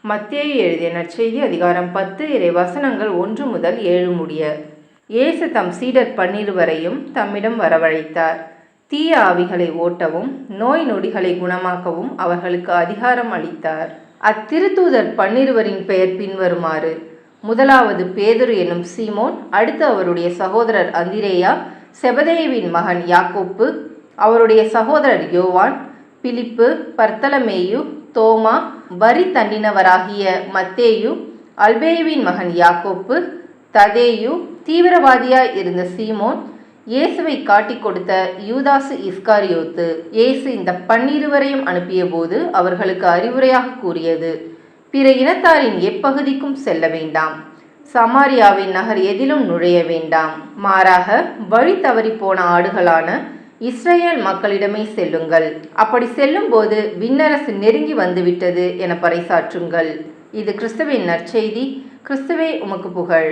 மத்தேயு எழுதிய நற்செய்தி அதிகாரம் 10 இறைவசனங்கள் 1 முதல் 7 முடிய. இயேசு தம் சீடர் 12 தம்மிடம் வரவழைத்தார். தீய ஆவிகளை ஓட்டவும் நோய் நொடிகளை குணமாக்கவும் அவர்களுக்கு அதிகாரம் அளித்தார். அத்திருத்தூதர் 12 பெயர் பின்வருமாறு: முதலாவது பேதுரு என்னும் சீமோன், அடுத்து அவருடைய சகோதரர் அந்திரேயா, செபதேயுவின் மகன் யாக்கோப்பு, அவருடைய சகோதரர் யோவான், பிலிப்பு, பர்த்தலமேயு, தோமா, வரி தண்டினவராகிய மத்தேயு, அல்பேயுவின் மகன் யாக்கோப்பு, ததேயு, தீவிரவாதியாய் இருந்த சீமோன், இயேசுவை காட்டிக் கொடுத்த யூதாசு இஸ்காரியோத்து. இயேசு இந்த 12 அனுப்பிய போது அவர்களுக்கு அறிவுரையாக கூறியது: பிற இனத்தாரின் எப்பகுதிக்கும் செல்ல வேண்டாம், சமாரியாவின் நகர் எதிலும் நுழைய வேண்டாம். மாறாக வழி தவறி போன ஆடுகளான இஸ்ரேல் மக்களிடமே செல்லுங்கள். அப்படி செல்லும் போது விண்ணரசு நெருங்கி வந்துவிட்டது என பறைசாற்றுங்கள். இது கிறிஸ்துவின் நற்செய்தி. கிறிஸ்துவே உமக்கு புகழ்.